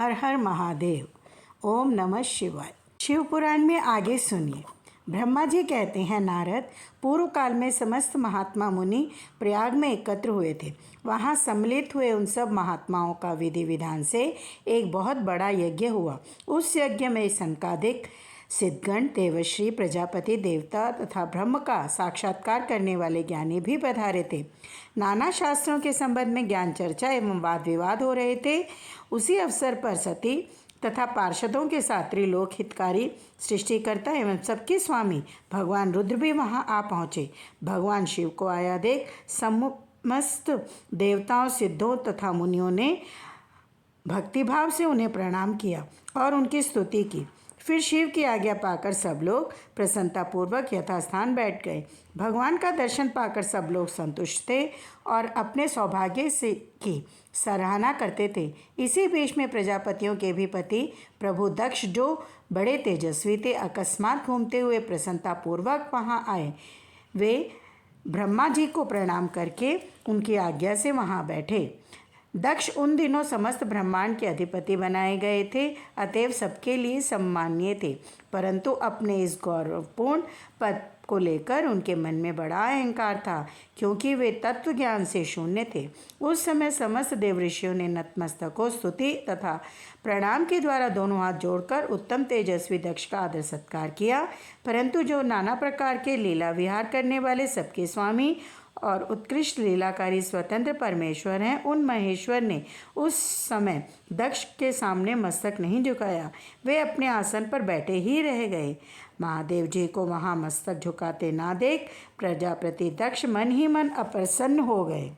हर हर महादेव। ओम नमः शिवाय। शिव पुराण में आगे सुनिए। ब्रह्मा जी कहते हैं, नारद, पूर्व काल में समस्त महात्मा मुनि प्रयाग में एकत्र हुए थे। वहाँ सम्मिलित हुए उन सब महात्माओं का विधि विधान से एक बहुत बड़ा यज्ञ हुआ। उस यज्ञ में सनकादिक सिद्धगण, देवश्री, प्रजापति, देवता तथा ब्रह्म का साक्षात्कार करने वाले ज्ञानी भी पधारे थे। नाना शास्त्रों के संबंध में ज्ञान चर्चा एवं वाद विवाद हो रहे थे। उसी अवसर पर सती तथा पार्षदों के साथ त्रिलोक हितकारी, सृष्टिकर्ता एवं सबके स्वामी भगवान रुद्र भी वहां आ पहुँचे। भगवान शिव को आया देख समस्त देवताओं, सिद्धों तथा मुनियों ने भक्तिभाव से उन्हें प्रणाम किया और उनकी स्तुति की। फिर शिव की आज्ञा पाकर सब लोग प्रसन्नतापूर्वक यथास्थान बैठ गए। भगवान का दर्शन पाकर सब लोग संतुष्ट थे और अपने सौभाग्य से की सराहना करते थे। इसी बीच में प्रजापतियों के भी पति प्रभु दक्ष, जो बड़े तेजस्वी थे, अकस्मात घूमते हुए प्रसन्नतापूर्वक वहाँ आए। वे ब्रह्मा जी को प्रणाम करके उनकी आज्ञा से वहाँ बैठे। दक्ष उन दिनों समस्त ब्रह्मांड के अधिपति बनाए गए थे, अतएव सबके लिए सम्मानीय थे। परंतु अपने इस गौरवपूर्ण पद को लेकर उनके मन में बड़ा अहंकार था, क्योंकि वे तत्व ज्ञान से शून्य थे। उस समय समस्त देव ऋषियों ने नतमस्तक हो स्तुति तथा प्रणाम के द्वारा दोनों हाथ जोड़कर उत्तम तेजस्वी दक्ष का आदर सत्कार किया। परंतु जो नाना प्रकार के लीला विहार करने वाले सबके स्वामी और उत्कृष्ट लीलाकारी स्वतंत्र परमेश्वर हैं, उन महेश्वर ने उस समय दक्ष के सामने मस्तक नहीं झुकाया। वे अपने आसन पर बैठे ही रह गए। महादेव जी को वहाँ मस्तक झुकाते ना देख प्रजापति दक्ष मन ही मन अप्रसन्न हो गए।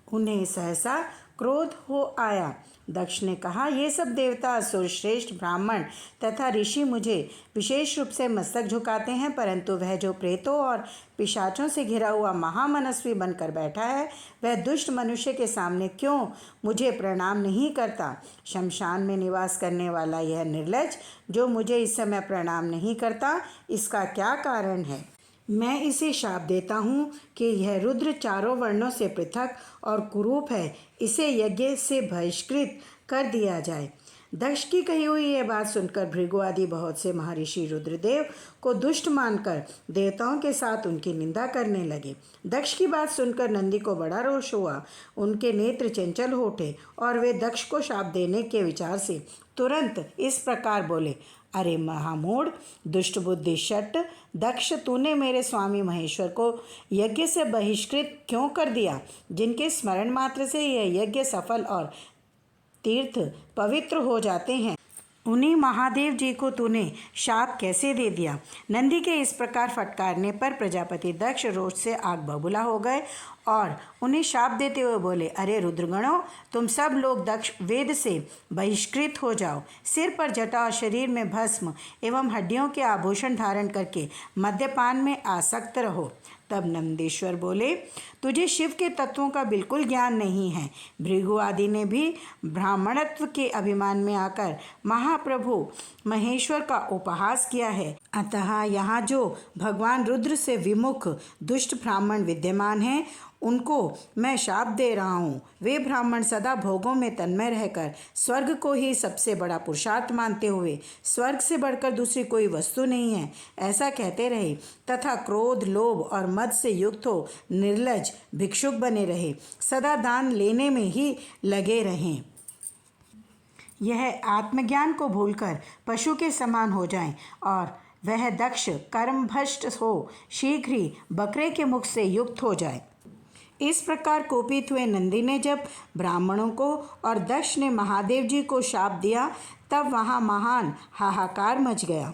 उन्हें सहसा क्रोध हो आया। दक्ष ने कहा, ये सब देवता, असुर, श्रेष्ठ ब्राह्मण तथा ऋषि मुझे विशेष रूप से मस्तक झुकाते हैं, परंतु वह जो प्रेतों और पिशाचों से घिरा हुआ महामनस्वी बनकर बैठा है, वह दुष्ट मनुष्य के सामने क्यों मुझे प्रणाम नहीं करता? शमशान में निवास करने वाला यह निर्लज्ज जो मुझे इस समय प्रणाम नहीं करता, इसका क्या कारण है? मैं इसे शाप देता हूँ कि यह रुद्र चारों वर्णों से पृथक और कुरूप है, इसे यज्ञ से बहिष्कृत कर दिया जाए। दक्ष की कही हुई यह बात सुनकर भृगु आदि बहुत से महर्षि रुद्रदेव को दुष्ट मानकर देवताओं के साथ उनकी निंदा करने लगे। दक्ष की बात सुनकर नंदी को बड़ा रोष हुआ। उनके नेत्र चंचल हो उठे और वे दक्ष को शाप देने के विचार से तुरंत इस प्रकार बोले, अरे महामूढ़, दुष्ट बुद्धि शट दक्ष, तूने मेरे स्वामी महेश्वर को यज्ञ से बहिष्कृत क्यों कर दिया? जिनके स्मरण मात्र से यह यज्ञ सफल और तीर्थ पवित्र हो जाते हैं, उन्हीं महादेव जी को तूने शाप कैसे दे दिया? नंदी के इस प्रकार फटकारने पर प्रजापति दक्ष रोष से आग बबूला हो गए और उन्हें शाप देते हुए बोले, अरे रुद्रगणों, तुम सब लोग दक्ष वेद से बहिष्कृत हो जाओ। सिर पर जटा और शरीर में भस्म एवं हड्डियों के आभूषण धारण करके मद्यपान में आसक्त रहो। तब नंदीश्वर बोले, तुझे शिव के तत्वों का बिल्कुल ज्ञान नहीं है। भृगु आदि ने भी ब्राह्मणत्व के अभिमान में आकर महाप्रभु महेश्वर का उपहास किया है। अतः यहाँ जो भगवान रुद्र से विमुख दुष्ट ब्राह्मण विद्यमान हैं, उनको मैं शाप दे रहा हूँ। वे ब्राह्मण सदा भोगों में तन्मय रहकर स्वर्ग को ही सबसे बड़ा पुरुषार्थ मानते हुए स्वर्ग से बढ़कर दूसरी कोई वस्तु नहीं है ऐसा कहते रहे तथा क्रोध, लोभ और मद से युक्त हो निर्लज भिक्षुक बने रहे, सदा दान लेने में ही लगे रहें। यह आत्मज्ञान को भूलकर पशु के समान हो जाएं और वह दक्ष कर्मभ्रष्ट हो शीघ्र ही बकरे के मुख से युक्त हो जाए। इस प्रकार कोपित हुए नंदी ने जब ब्राह्मणों को और दक्ष ने महादेव जी को शाप दिया, तब वहाँ महान हाहाकार मच गया।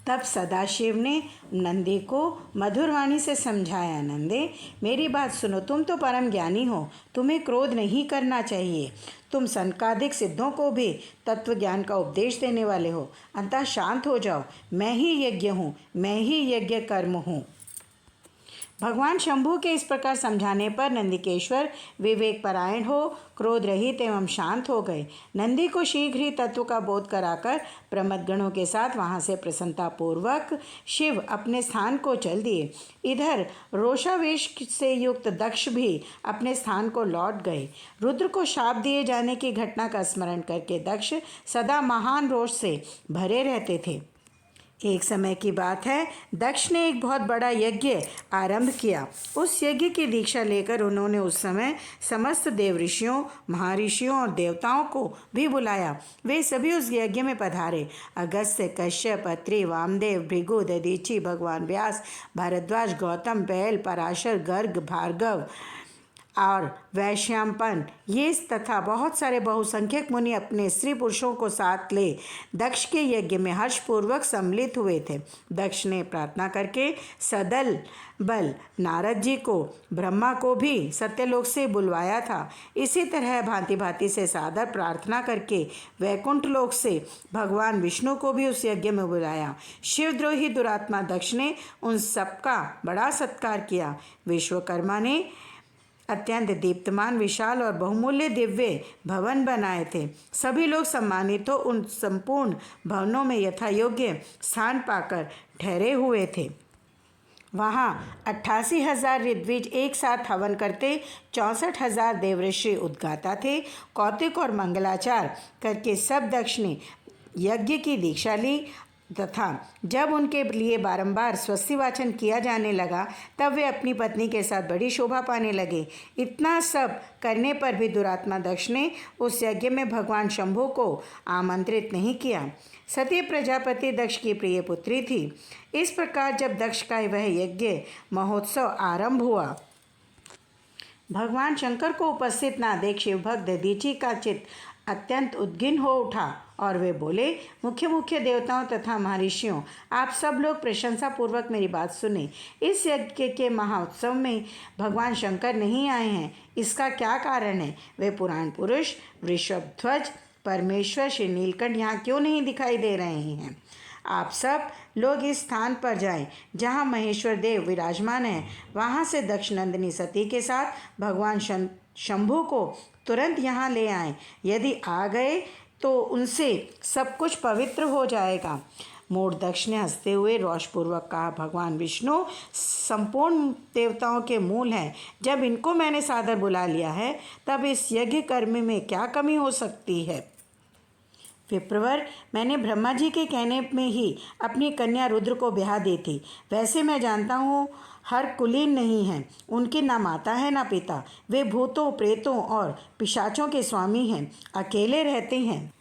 तब सदाशिव ने नंदी को मधुर वाणी से समझाया, नंदे, मेरी बात सुनो, तुम तो परम ज्ञानी हो, तुम्हें क्रोध नहीं करना चाहिए। तुम सनकादिक सिद्धों को भी तत्व ज्ञान का उपदेश देने वाले हो, अतः शांत हो जाओ। मैं ही यज्ञ हूँ, मैं ही यज्ञ कर्म हूँ। भगवान शंभु के इस प्रकार समझाने पर नंदिकेश्वर विवेक परायण हो क्रोध रहित एवं शांत हो गए। नंदी को शीघ्र ही तत्व का बोध कराकर प्रमदगणों के साथ वहां से प्रसन्नतापूर्वक शिव अपने स्थान को चल दिए। इधर रोषावेश से युक्त दक्ष भी अपने स्थान को लौट गए। रुद्र को शाप दिए जाने की घटना का स्मरण करके दक्ष सदा महान रोष से भरे रहते थे। एक समय की बात है, दक्ष ने एक बहुत बड़ा यज्ञ आरंभ किया। उस यज्ञ की दीक्षा लेकर उन्होंने उस समय समस्त देव ऋषियों, महर्षियों और देवताओं को भी बुलाया। वे सभी उस यज्ञ में पधारे। अगस्त्य, कश्यप, अत्रि, वामदेव, भृगु, दधीचि, भगवान व्यास, भारद्वाज, गौतम, बैल, पराशर, गर्ग, भार्गव और वैश्यांपन ये तथा बहुत सारे बहुसंख्यक मुनि अपने स्त्री पुरुषों को साथ ले दक्ष के यज्ञ में हर्षपूर्वक सम्मिलित हुए थे। दक्ष ने प्रार्थना करके सदल बल नारद जी को, ब्रह्मा को भी सत्यलोक से बुलवाया था। इसी तरह भांति भांति से सादर प्रार्थना करके वैकुंठ लोक से भगवान विष्णु को भी उस यज्ञ में बुलाया। शिवद्रोही दुरात्मा दक्ष ने उन सबका बड़ा सत्कार किया। विश्वकर्मा ने अत्यंत दीप्तमान, विशाल और बहुमूल्य दिव्य भवन बनाए थे। सभी लोग सम्मानित हो उन संपूर्ण भवनों में यथा योग्य स्थान पाकर ठहरे हुए थे। वहाँ 88,000 ऋद्विज एक साथ हवन करते, 64,000 देवऋषि उद्गाता थे। कौतिक और मंगलाचार करके सब दक्ष ने यज्ञ की दीक्षा ली तथा जब उनके लिए बारंबार स्वस्ति वाचन किया जाने लगा तब वे अपनी पत्नी के साथ बड़ी शोभा पाने लगे। इतना सब करने पर भी दुरात्मा दक्ष ने उस यज्ञ में भगवान शंभु को आमंत्रित नहीं किया। सती प्रजापति दक्ष की प्रिय पुत्री थी। इस प्रकार जब दक्ष का वह यज्ञ महोत्सव आरंभ हुआ, भगवान शंकर को उपस्थित ना देख शिवभक्त दधीचि का चित्त अत्यंत उद्गिन हो उठा और वे बोले, मुख्य मुख्य देवताओं तथा महर्षियों, आप सब लोग प्रशंसापूर्वक मेरी बात सुने। इस यज्ञ के महाउत्सव में भगवान शंकर नहीं आए हैं, इसका क्या कारण है? वे पुराण पुरुष वृषभध्वज परमेश्वर श्री नीलकंठ यहाँ क्यों नहीं दिखाई दे रहे हैं? आप सब लोग इस स्थान पर जाएं जहाँ महेश्वर देव विराजमान हैं। वहाँ से दक्ष नंदिनी सती के साथ भगवान शंभु को तुरंत यहाँ ले आएं। यदि आ गए तो उनसे सब कुछ पवित्र हो जाएगा। मूढ़ दक्ष ने हंसते हुए रोषपूर्वक कहा, भगवान विष्णु संपूर्ण देवताओं के मूल हैं। जब इनको मैंने सादर बुला लिया है तब इस यज्ञ कर्म में क्या कमी हो सकती है? विप्रवर, मैंने ब्रह्मा जी के कहने में ही अपनी कन्या रुद्र को ब्याह दी थी। वैसे मैं जानता हूँ हर कुलीन नहीं है, उनकी ना माता है ना पिता। वे भूतों, प्रेतों और पिशाचों के स्वामी हैं, अकेले रहते हैं,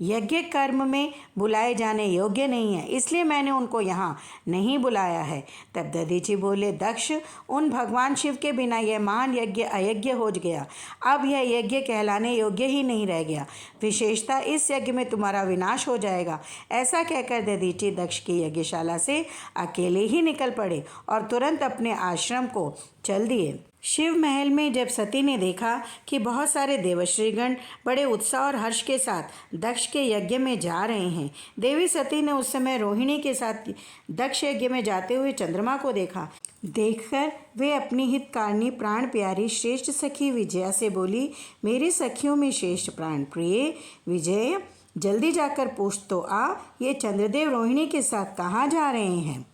यज्ञ कर्म में बुलाए जाने योग्य नहीं है, इसलिए मैंने उनको यहाँ नहीं बुलाया है। तब दधीचि बोले, दक्ष, उन भगवान शिव के बिना यह महान यज्ञ अयज्ञ हो गया। अब यह यज्ञ कहलाने योग्य ही नहीं रह गया। विशेषतः इस यज्ञ में तुम्हारा विनाश हो जाएगा। ऐसा कहकर दधीचि दक्ष की यज्ञशाला से अकेले ही निकल पड़े और तुरंत अपने आश्रम को चल दिए। शिव महल में जब सती ने देखा कि बहुत सारे देवश्रीगण बड़े उत्साह और हर्ष के साथ दक्ष के यज्ञ में जा रहे हैं, देवी सती ने उस समय रोहिणी के साथ दक्ष यज्ञ में जाते हुए चंद्रमा को देखा। देखकर वे अपनी हितकारिणी प्राण प्यारी श्रेष्ठ सखी विजया से बोली, मेरी सखियों में श्रेष्ठ प्राण प्रिय विजय, जल्दी जाकर पूछ तो आ, ये चंद्रदेव रोहिणी के साथ कहाँ जा रहे हैं?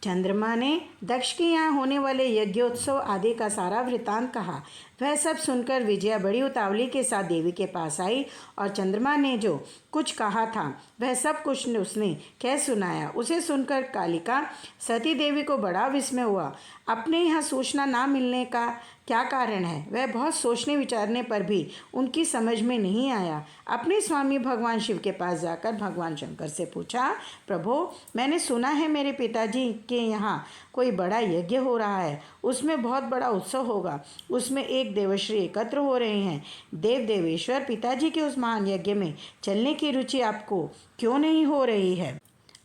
चंद्रमा ने दक्ष के यहाँ होने वाले यज्ञोत्सव आदि का सारा वृतांत कहा। वह सब सुनकर विजया बड़ी उतावली के साथ देवी के पास आई और चंद्रमा ने जो कुछ कहा था वह सब कुछ उसने कह सुनाया। उसे सुनकर कालिका सती देवी को बड़ा विस्मय हुआ। अपने यहाँ सूचना ना मिलने का क्या कारण है, वह बहुत सोचने विचारने पर भी उनकी समझ में नहीं आया। अपने स्वामी भगवान शिव के पास जाकर भगवान शंकर से पूछा, प्रभु, मैंने सुना है मेरे पिताजी के यहाँ कोई बड़ा यज्ञ हो रहा है, उसमें बहुत बड़ा उत्सव होगा, उसमें एक देवश्री एकत्र हो रहे हैं। देव देवेश्वर पिताजी के उस महान यज्ञ में चलने की रुचि आपको क्यों नहीं हो रही है?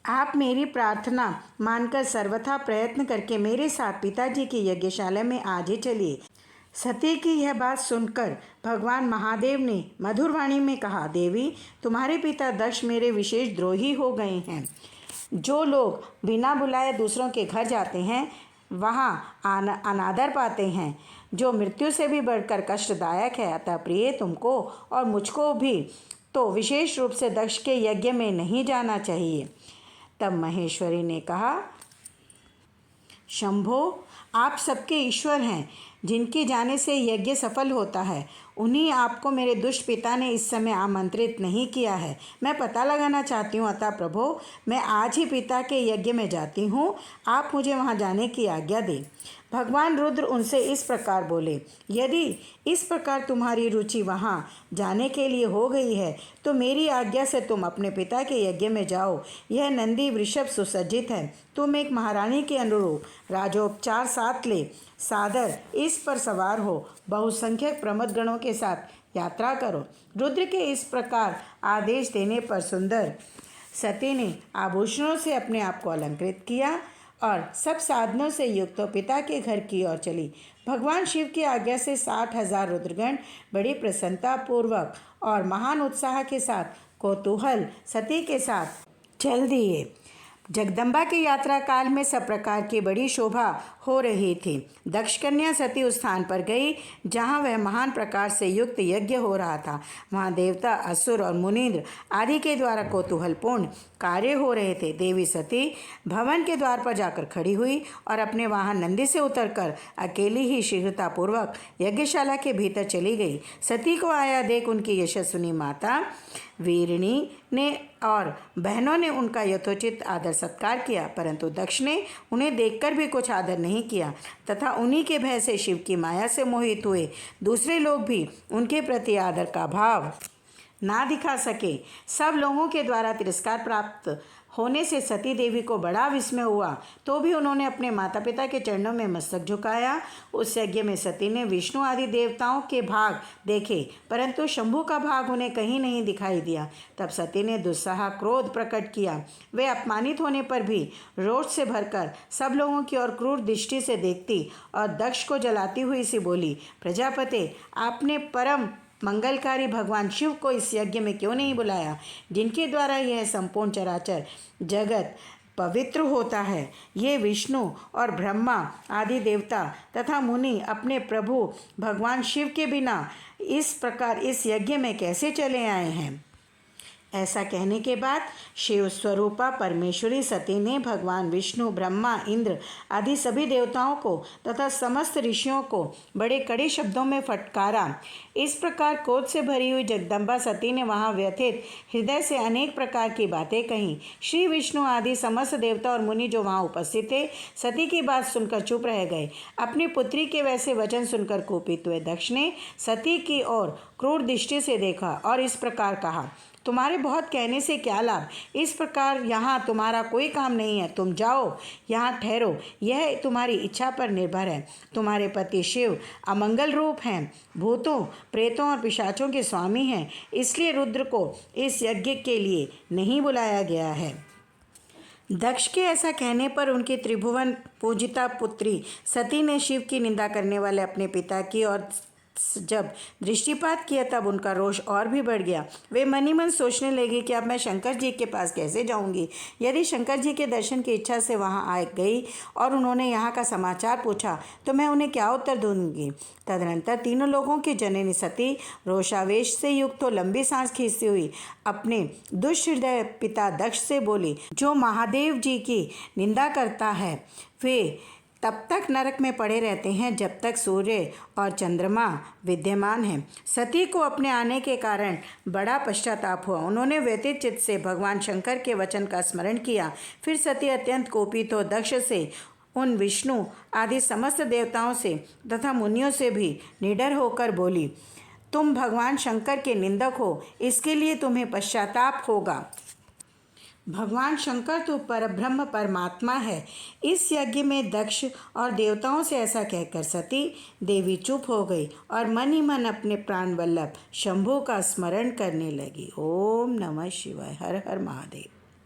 आप मेरी प्रार्थना मानकर सर्वथा प्रयत्न करके मेरे साथ पिताजी की यज्ञशाला में आज ही चलिए। सती की यह बात सुनकर भगवान महादेव ने मधुर वाणी में कहा, देवी, तुम्हारे पिता दक्ष मेरे विशेष द्रोही हो गए हैं। जो लोग बिना बुलाए दूसरों के घर जाते हैं वहाँ अनादर पाते हैं, जो मृत्यु से भी बढ़कर कष्टदायक है। अतः प्रिय, तुमको और मुझको भी तो विशेष रूप से दक्ष के यज्ञ में नहीं जाना चाहिए। तब महेश्वरी ने कहा, शंभो, आप सबके ईश्वर हैं, जिनके जाने से यज्ञ सफल होता है। उन्हीं आपको मेरे दुष्ट पिता ने इस समय आमंत्रित नहीं किया है। मैं पता लगाना चाहती हूँ। अतः प्रभो, मैं आज ही पिता के यज्ञ में जाती हूँ। आप मुझे वहाँ जाने की आज्ञा दें। भगवान रुद्र उनसे इस प्रकार बोले, यदि इस प्रकार तुम्हारी रुचि वहाँ जाने के लिए हो गई है तो मेरी आज्ञा से तुम अपने पिता के यज्ञ में जाओ। यह नंदी वृषभ सुसज्जित है। तुम एक महारानी के अनुरूप राजोपचार साथ ले सादर इस पर सवार हो, बहुसंख्यक प्रमथगणों के साथ यात्रा करो। रुद्र के इस प्रकार आदेश देने पर सुंदर सती ने आभूषणों से अपने आप को अलंकृत किया और सब साधनों से युक्त पिता के घर की ओर चली। भगवान शिव की आज्ञा से 60,000 रुद्रगण बड़ी प्रसन्नता पूर्वक और महान उत्साह के साथ कौतूहल सती के साथ चल दिए। जगदम्बा की यात्रा काल में सब प्रकार की बड़ी शोभा हो रही थी। दक्ष कन्या सती उस स्थान पर गई जहाँ वह महान प्रकार से युक्त यज्ञ हो रहा था। वहाँ देवता, असुर और मुनींद्र आदि के द्वारा कौतूहलपूर्ण कार्य हो रहे थे। देवी सती भवन के द्वार पर जाकर खड़ी हुई और अपने वाहन नंदी से उतरकर अकेली ही शीघ्रतापूर्वक यज्ञशाला के भीतर चली गई। सती को आया देख उनकी यशस्विनी माता वीरिणी ने और बहनों ने उनका यथोचित आदर सत्कार किया, परंतु दक्ष ने उन्हें देखकर भी कुछ आदर नहीं किया तथा उन्हीं के भय से शिव की माया से मोहित हुए दूसरे लोग भी उनके प्रति आदर का भाव ना दिखा सके। सब लोगों के द्वारा तिरस्कार प्राप्त होने से सती देवी को बड़ा विस्मय हुआ, तो भी उन्होंने अपने माता पिता के चरणों में मस्तक झुकाया। उस यज्ञ में सती ने विष्णु आदि देवताओं के भाग देखे, परंतु शंभु का भाग उन्हें कहीं नहीं दिखाई दिया। तब सती ने दुस्साह क्रोध प्रकट किया। वे अपमानित होने पर भी रोष से भरकर सब लोगों की ओर क्रूर दृष्टि से देखती और दक्ष को जलाती हुई सी बोली, प्रजापते, आपने परम मंगलकारी भगवान शिव को इस यज्ञ में क्यों नहीं बुलाया, जिनके द्वारा यह संपूर्ण चराचर जगत पवित्र होता है। ये विष्णु और ब्रह्मा आदि देवता तथा मुनि अपने प्रभु भगवान शिव के बिना इस प्रकार इस यज्ञ में कैसे चले आए हैं। ऐसा कहने के बाद शिव स्वरूपा परमेश्वरी सती ने भगवान विष्णु, ब्रह्मा, इंद्र आदि सभी देवताओं को तथा समस्त ऋषियों को बड़े कड़े शब्दों में फटकारा। इस प्रकार क्रोध से भरी हुई जगदम्बा सती ने वहाँ व्यथित हृदय से अनेक प्रकार की बातें कहीं। श्री विष्णु आदि समस्त देवता और मुनि जो वहाँ उपस्थित थे, सती की बात सुनकर चुप रह गए। अपनी पुत्री के वैसे वचन सुनकर कुपित हुए दक्ष ने सती की ओर क्रूर दृष्टि से देखा और इस प्रकार कहा, तुम्हारे बहुत कहने से क्या लाभ। इस प्रकार यहाँ तुम्हारा कोई काम नहीं है। तुम जाओ, यहाँ ठहरो। यह तुम्हारी इच्छा पर निर्भर है। तुम्हारे पति शिव अमंगल रूप हैं, भूतों, प्रेतों और पिशाचों के स्वामी हैं, इसलिए रुद्र को इस यज्ञ के लिए नहीं बुलाया गया है। दक्ष के ऐसा कहने पर उनकी त्रिभुवन पूजिता पुत्री सती ने शिव की निंदा करने वाले अपने पिता की और जब दृष्टिपात किया तब उनका रोष और भी बढ़ गया। वे मन ही मन सोचने लगी कि अब मैं शंकर जी के पास कैसे जाऊंगी। यदि शंकर जी के दर्शन की इच्छा से वहां आ गई और उन्होंने यहाँ का समाचार पूछा तो मैं उन्हें क्या उत्तर दूंगी। तदनंतर तीनों लोगों की जननी सती रोषावेश से युक्त तो लंबी सांस खींचती हुई अपने दुष्ट हृदय पिता दक्ष से बोली, जो महादेव जी की निंदा करता है वे तब तक नरक में पड़े रहते हैं जब तक सूर्य और चंद्रमा विद्यमान हैं। सती को अपने आने के कारण बड़ा पश्चाताप हुआ। उन्होंने व्यथित चित्त से भगवान शंकर के वचन का स्मरण किया। फिर सती अत्यंत कोपित हो दक्ष से, उन विष्णु आदि समस्त देवताओं से तथा मुनियों से भी निडर होकर बोली, तुम भगवान शंकर के निंदक हो, इसके लिए तुम्हें पश्चाताप होगा। भगवान शंकर तो परब्रह्म परमात्मा है। इस यज्ञ में दक्ष और देवताओं से ऐसा कहकर सती देवी चुप हो गई और मन ही मन अपने प्राण वल्लभ शंभु का स्मरण करने लगी। ओम नमः शिवाय। हर हर महादेव।